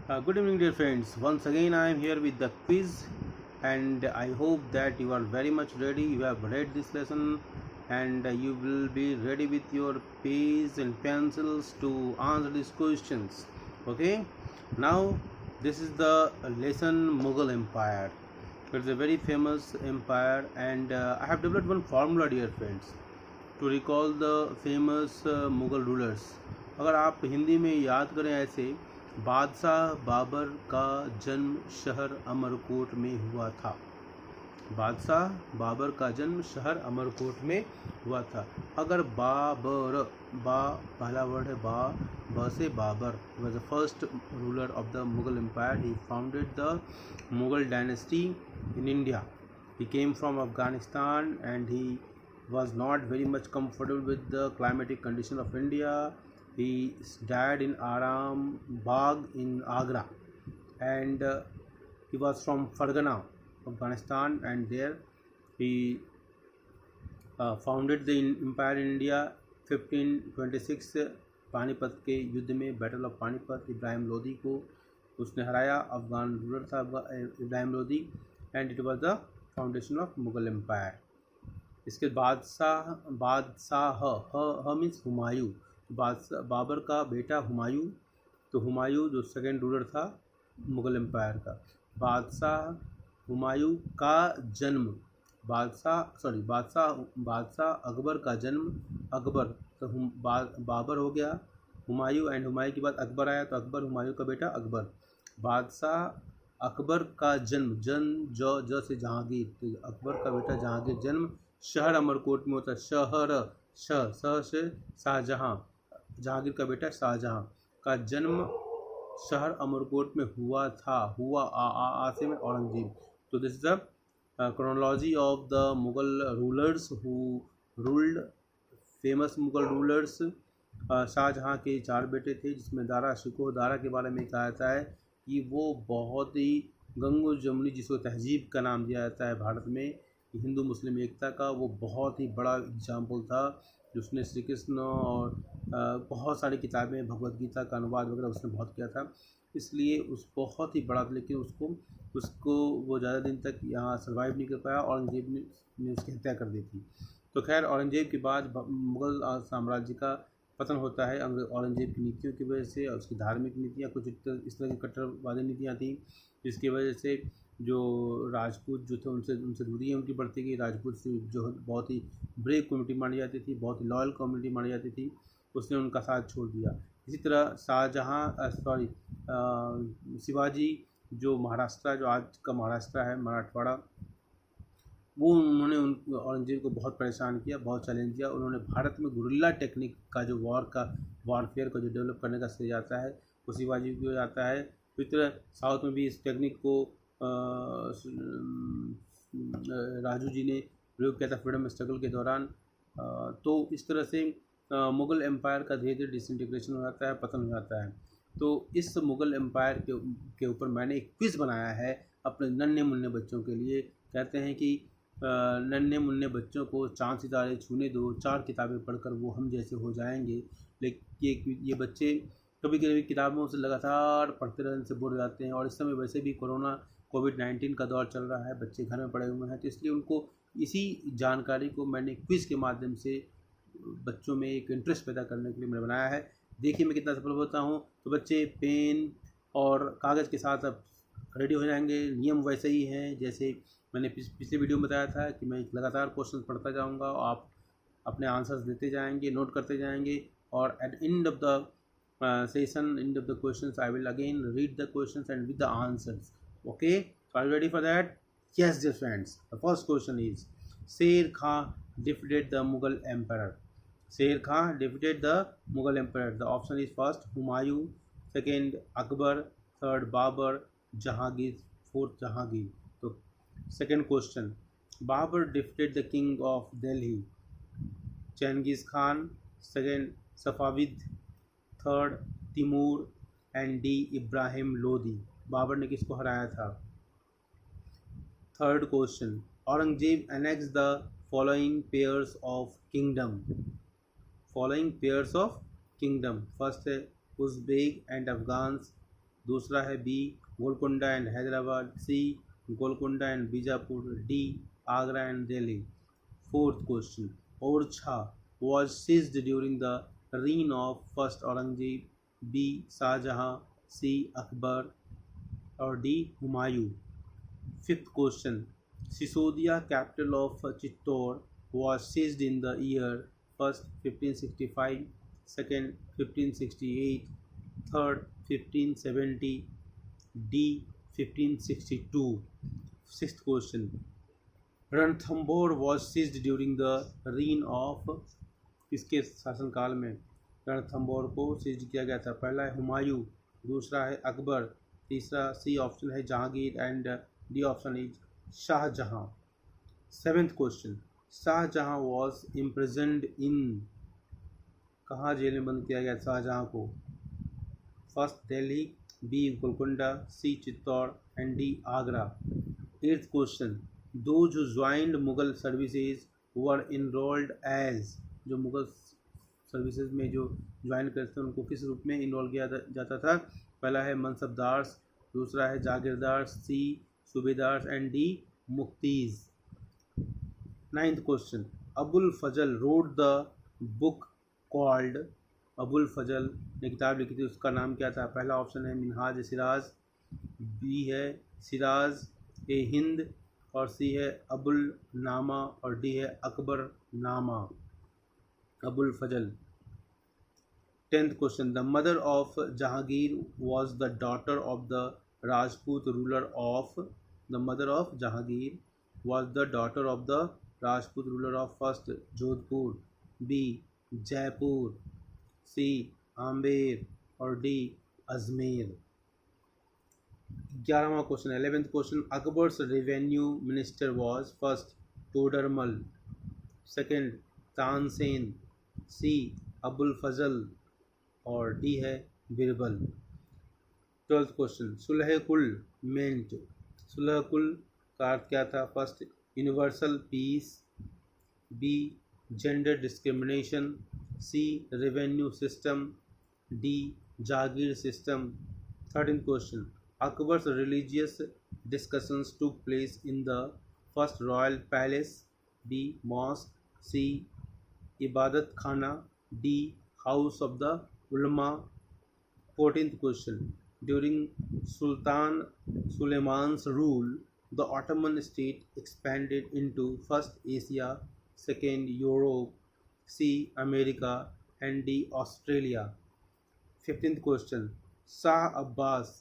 Good evening, dear friends. Once again, I am here with the quiz, and I hope that you are very much ready. You have read this lesson, and you will be ready with your pens and pencils to answer these questions. Okay, now this is the lesson Mughal Empire. It's a very famous empire, and I have developed one formula, dear friends, to recall the famous Mughal rulers. अगर आप हिंदी में याद करें ऐसे, बादशाह बाबर का जन्म शहर अमरकोट में हुआ था. बादशाह बाबर का जन्म शहर अमरकोट में हुआ था. अगर बाबर, बा पहला वर्ड है, बा से Babar was the first ruler of the Mughal empire. He founded the Mughal dynasty in India. He came from Afghanistan and he was not very much comfortable with the climatic condition of India. He died in Aram Bagh in Agra, and he was from Fargana, Afghanistan, and there he founded the empire in India. 1526 Panipat के युद्ध में, battle of Panipat, Ibrahim Lodi को उसने हराया. Afghan ruler था Ibrahim Lodi, and it was the foundation of Mughal empire. इसके बादशाह, ह मीन्स हुमायूं. बादशाह बाबर का बेटा हुमायूं, तो हुमायूं जो सेकेंड रूलर था मुग़ल एम्पायर का. बादशाह हुमायूं का जन्म, बादशाह अकबर का जन्म. अकबर तो बाबर हो गया, हुमायूं, एंड हुमायूं के बाद अकबर आया, तो अकबर हुमायूं का बेटा अकबर. बादशाह अकबर का जन्म, ज से जहांगीर, तो अकबर का बेटा जहांगीर जन्म शहर अमरकोट में होता है. शह से शाहजहां, जहांगीर का बेटा शाहजहां का जन्म शहर अमरकोट में हुआ था. आ से में औरंगजेब. तो this is the chronology of the Mughal rulers who ruled, famous Mughal rulers. Shahjahan के 4 बेटे थे, जिसमें दारा शिकोह. दारा के बारे में कहा जाता है कि वो बहुत ही गंगो जमुनी, जिसको तहजीब का नाम दिया जाता है भारत में, हिंदू मुस्लिम एकता का, वो बहुत ही बड़ा एग्जाम्पल था. जिसने श्री कृष्ण और बहुत सारी किताबें, भगवत गीता का अनुवाद वगैरह उसने बहुत किया था. इसलिए उस बहुत ही बड़ा, लेकिन उसको वो ज़्यादा दिन तक यहाँ सर्वाइव नहीं कर पाया. औरंगजेब ने उसकी हत्या कर दी थी. तो खैर, औरंगजेब के बाद मुग़ल साम्राज्य का पतन होता है औरंगजेब की नीतियों की वजह से, और उसकी धार्मिक नीतियाँ कुछ इस तरह की कट्टरवादी नीतियाँ थी, जिसकी वजह से जो राजपूत जो थे उनसे दूरी है उनकी बढ़ती गई. राजपूत जो बहुत ही ब्रेव कम्युनिटी मानी जाती थी, बहुत ही लॉयल कम्युनिटी मानी जाती थी, उसने उनका साथ छोड़ दिया. इसी तरह शिवाजी, जो महाराष्ट्र, जो आज का महाराष्ट्र है, मराठवाड़ा, वो उन्होंने औरंगजेब को बहुत परेशान किया, बहुत चैलेंज किया. उन्होंने भारत में गुरिल्ला टेक्निक का जो वॉरफेयर का जो डेवलप करने का श्रेय जाता है, वो शिवाजी को जाता है. तो इस तरह साउथ में भी इस टेक्निक को राजू जी ने प्रयोग किया था फ्रीडम स्ट्रगल के दौरान. तो इस तरह से मुग़ल एम्पायर का धीरे धीरे डिसइंटीग्रेशन हो जाता है, पतन हो जाता है. तो इस मुग़ल एम्पायर के ऊपर मैंने एक क्विज़ बनाया है अपने नन्हे मुन्ने बच्चों के लिए. कहते हैं कि नन्हे मुन्ने बच्चों को चाँद सितारे छूने दो, 4 किताबें पढ़कर वो हम जैसे हो जाएंगे. लेकिन ये बच्चे कभी कभी किताबों से लगातार पढ़ते रहने से बोर हो जाते हैं, और इस समय वैसे भी कोविड-19 का दौर चल रहा है, बच्चे घर में पड़े हुए हैं. तो इसलिए उनको इसी जानकारी को मैंने क्विज़ के माध्यम से बच्चों में एक इंटरेस्ट पैदा करने के लिए मैंने बनाया है. देखिए मैं कितना सफल होता हूँ. तो बच्चे पेन और कागज़ के साथ अब रेडी हो जाएंगे. नियम वैसे ही हैं जैसे मैंने पिछले वीडियो में बताया था कि मैं लगातार क्वेश्चन पढ़ता जाऊँगा, आप अपने आंसर्स देते जाएंगे, नोट करते जाएंगे, और at end of the end of the questions, I will again read the questions and with the answers. Okay, so are you ready for that? Yes, dear friends. The first question is, Sher Khan defeated the Mughal emperor. Sher Khan defeated the Mughal emperor. The option is first Humayun, second Akbar, third Babur, Jahangir, fourth Jahangir. So second question, Babur defeated the king of Delhi. Genghis Khan, second Safavid, third Timur, and D Ibrahim Lodi. Babar ने किसको हराया था? Third question, Aurangzeb annex the following pairs of kingdom. Following pairs of kingdom, first है Uzbek and Afghans, दूसरा है B Golconda and Hyderabad, C Golconda and Bijapur, D Agra and Delhi. Fourth question, Orchha was seized during the reign of first Aurangzeb, B Shahjahan, C Akbar और D Humayun. Fifth question, Sisodia capital of Chittor was seized in the year first 1565, second 1568, third 1570, D 1562। Sixth question, Ranthambore was seized during the reign of किसके शासनकाल में रणथंभौर को seize किया गया था? पहला है हुमायूं, दूसरा है अकबर, तीसरा सी ऑप्शन है Jahangir and D option is Shahjahan. Seventh question, Shahjahan was imprisoned in, कहाँ जेल में बंद किया गया शाहजहां को? First Delhi, B Golconda, C Chittor and D Agra. Eighth question, those who joined Mughal services were enrolled as, जो मुगल सर्विसेज में जो ज्वाइन करते हैं उनको किस रूप में इन्वॉल्व किया जाता था? पहला है मनसबदार्स, दूसरा है jagirdar, C subedar and D muftis. Ninth question, Abul Fazal wrote the book called, Abul Fazal ने किताब लिखी थी उसका नाम क्या था? पहला ऑप्शन है मिनहाज सिराज, बी है सिराज ए हिंद और सी है अबुल नामा और डी है Akbarnama. Abul Fazal. Tenth question, the mother of Jahangir was the daughter of the Rajput ruler of, the mother of Jahangir was the daughter of the Rajput ruler of first Jodhpur, B Jaipur, C Amber और डी अजमेर। 11वां question, 11th question, Akbar's revenue minister was first Todarmal, second Tansen, C Abul Fazal और D है Birbal. 12th question, सुलह कुल मेंट, सुलह कुल का अर्थ क्या था? First universal peace, B gender discrimination, C revenue system, D jagir system. 13th question, Akbar's religious discussions took place in the first royal palace, B mosque, C Ibadat Khana, D house of the ulama. 14th question, during Sultan Suleiman's rule the Ottoman state expanded into first Asia, second Europe, C America and D Australia. 15th question, Shah Abbas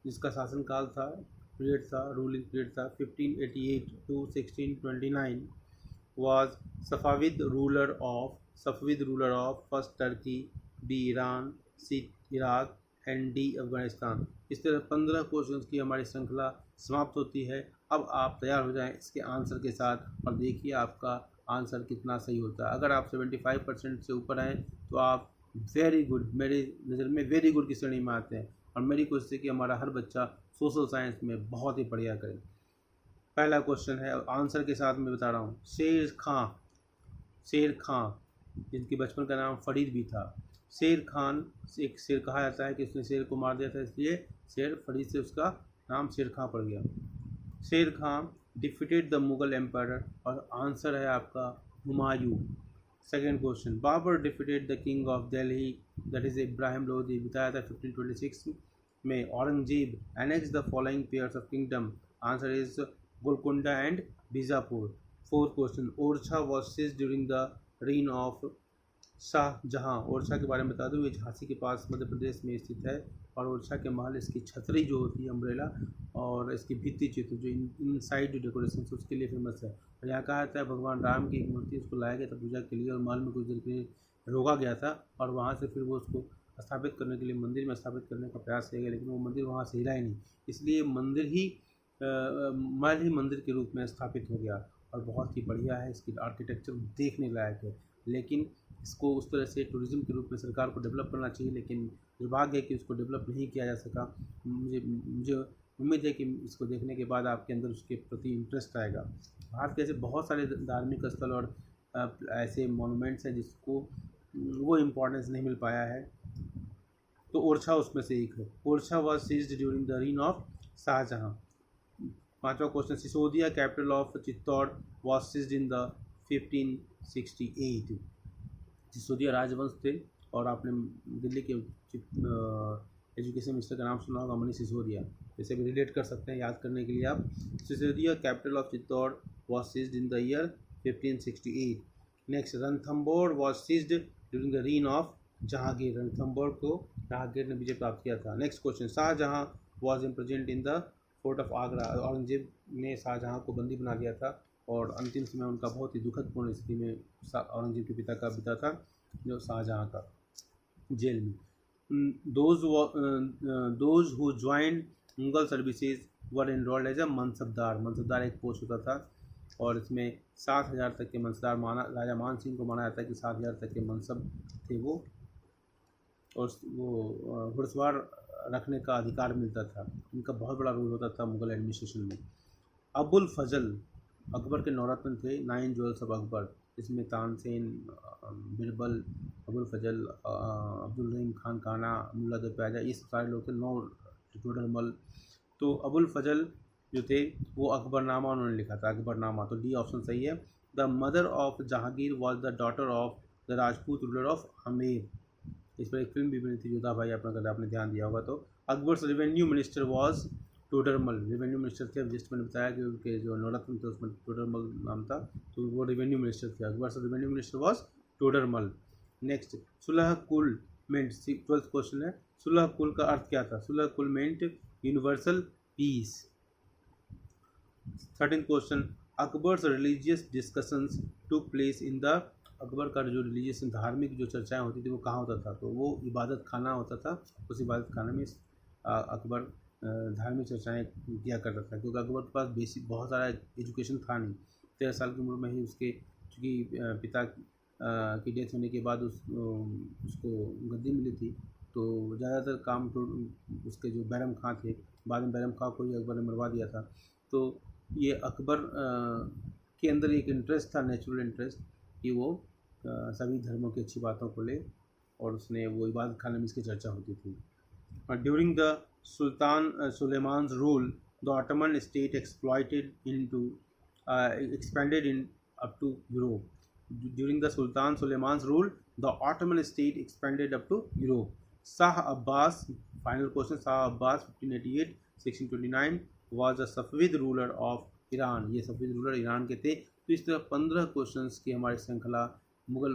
जिसका शासनकाल था, period था, ruling period था 1588 to 1629, was Safavid ruler of first Turkey, B Iran, C Iraq and D Afghanistan. इस तरह 15 questions की हमारी श्रृंखला समाप्त होती है। अब आप तैयार हो जाएं इसके आंसर के साथ और देखिए आपका आंसर कितना सही होता है। अगर आप 75% से ऊपर आएँ तो आप वेरी गुड, मेरी नज़र में वेरी गुड की श्रेणी में आते हैं। और मेरी कोशिश है कि हमारा हर बच्चा सोशल साइंस में बहुत ही बढ़िया करे। पहला क्वेश्चन है, आंसर के साथ मैं बता रहा हूँ। शेर खां जिनके बचपन का नाम फरीद भी था। शेर खान एक शेर कहा जाता है कि उसने शेर को मार दिया था, इसलिए शेर फरीद से उसका नाम शेर खां पड़ गया। Sher Khan defeated the Mughal empire और आंसर है आपका Humayun. Second question, Babar defeated the king of Delhi that is Ibrahim Lodhi, बताया था 1526 में। Aurangzeb annex the following pairs of kingdom, answer is Golkunda and Bijapur. Fourth question, Orchha was seized during the reign of Shahjahan. Orchha के बारे में बता दूं, ये झांसी के पास मध्य प्रदेश में स्थित है और ओरछा के महल इसकी छतरी जो होती है अम्ब्रेला और इसकी भित्ति चित्र जो इन साइड जो डेकोरेशन उसके लिए फेमस है। और यहाँ कहा जाता है भगवान राम की एक मूर्ति उसको लाया गया था पूजा के लिए और महल में कुछ देर के लिए रोका गया था और वहाँ से फिर वो उसको स्थापित करने के लिए मंदिर में स्थापित करने का प्रयास किया गया, लेकिन वो मंदिर वहाँ से हिला ही नहीं, इसलिए मंदिर ही महल ही मंदिर के रूप में स्थापित हो गया और बहुत ही बढ़िया है। इसकी आर्किटेक्चर देखने लायक है, लेकिन इसको उस तरह से टूरिज़्म के रूप में सरकार को डेवलप करना चाहिए, लेकिन दुर्भाग्य है कि उसको डेवलप नहीं किया जा सका। मुझे उम्मीद है कि इसको देखने के बाद आपके अंदर उसके प्रति इंटरेस्ट आएगा। भारत के ऐसे बहुत सारे धार्मिक स्थल और ऐसे मोनूमेंट्स हैं जिसको वो इम्पोर्टेंस नहीं मिल पाया है। तो ओरछा उसमें से एक है। Orchha was seized during the reign of Shahjahan. 5वां question, Sisodia capital of Chittor was seized in the 1568। Sisodia राजवंश थे और आपने दिल्ली के एजुकेशन मिनिस्टर का नाम सुना होगा, मनीष सिसोदिया। इसे भी रिलेट कर सकते हैं याद करने के लिए आप। Sisodia capital of Chittor was seized in the year 1568। Next, Ranthambore was seized during the reign of Jahangir. Ranthambore को जहांगीर ने विजय प्राप्त किया था। Next question, Shahjahan was imprisoned in the fort of Agra. Aurangzeb ने शाहजहां को बंदी बना लिया था और अंतिम समय उनका बहुत ही दुखदपूर्ण स्थिति में औरंगजेब के पिता का बीता था, जो शाहजहां का जेल में। Those who joined Mughal services were enrolled as a mansabdar. Mansabdar एक पोस्ट होता था और इसमें 7,000 तक के मनसबदार राजा मान सिंह को माना जाता है कि 7,000 तक के मनसब थे वो, और वो घुड़सवार रखने का अधिकार मिलता था। इनका बहुत बड़ा रोल होता था मुगल एडमिनिस्ट्रेशन में। अबुल फजल अकबर के नौरत्न थे, 9 ज्वेल्स ऑफ अकबर। इसमें तानसेन, बिरबल, अबुल फजल, अब्दुल रहीम खान काना, मुल्ला दो प्याजा, ये सब सारे लोग थे, 9 टोडरमल। तो अबुल फजल जो थे वो अकबरनामा उन्होंने लिखा था, अकबरनामा। तो डी ऑप्शन सही है। The mother of Jahangir was the daughter of the Rajput ruler of Amer. इस पर एक फिल्म भी बनी थी, योद्धा भाई, अगर आपने ध्यान दिया होगा तो। Akbar's revenue minister was Todarmal. Revenue minister थे, जिस मैंने बताया कि उनके जो नौरत्न थे उसमें टोडरमल नाम था, तो वो रेवेन्यू मिनिस्टर थे। Akbar's revenue minister was Todarmal. Next, Sulh kul meant, 12th question है, सुलह कुल का अर्थ क्या था? Sulh kul meant universal peace. 13th question, Akbar's religious discussions took place in the. Akbar का जो रिलीजियस धार्मिक जो चर्चाएं होती थी वो कहाँ होता था? तो वो इबादत खाना होता था। उस इबादत खाने में अकबर धार्मिक चर्चाएं किया करता था, क्योंकि अकबर के पास बेसिक बहुत सारा एजुकेशन था नहीं। 13 साल की उम्र में ही उसके चूँकि पिता की डेथ होने के बाद उसको गद्दी मिली थी, तो ज़्यादातर काम तो उसके जो बैरम खां थे, बाद में बैरम खां को ही अकबर ने मरवा दिया था। तो ये अकबर के अंदर एक इंटरेस्ट था, नेचुरल इंटरेस्ट, कि वो सभी धर्मों की अच्छी बातों को ले, और उसने वो इबादत खाने में इसकी चर्चा होती थी। During the Sultan Suleiman's rule, the Ottoman state expanded in up to Europe. During the Sultan Suleiman's rule, the Ottoman state expanded up to Europe. Shah Abbas, final question, Shah Abbas 1588-1629 was a Safavid ruler of Iran. ये सफ़ीद ruler Iran के थे। तो इस तरह 15 questions की हमारी श्रृंखला Mughal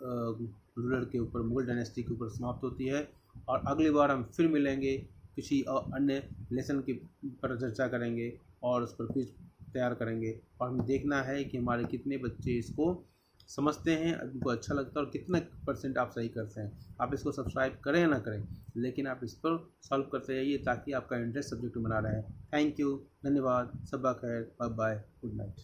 ruler के ऊपर, मुग़ल डायनेस्टी के ऊपर समाप्त होती है। और अगली बार हम फिर मिलेंगे, किसी अन्य लेसन के पर चर्चा करेंगे और उस पर क्विज तैयार करेंगे, और हमें देखना है कि हमारे कितने बच्चे इसको समझते हैं, उनको अच्छा लगता है, और कितना % आप सही करते हैं। आप इसको सब्सक्राइब करें या ना करें, लेकिन आप इस पर सॉल्व करते जाइए ताकि आपका इंटरेस्ट सब्जेक्ट में बना रहे। थैंक यू, धन्यवाद, सबा खैर, बाय बाय, गुड नाइट।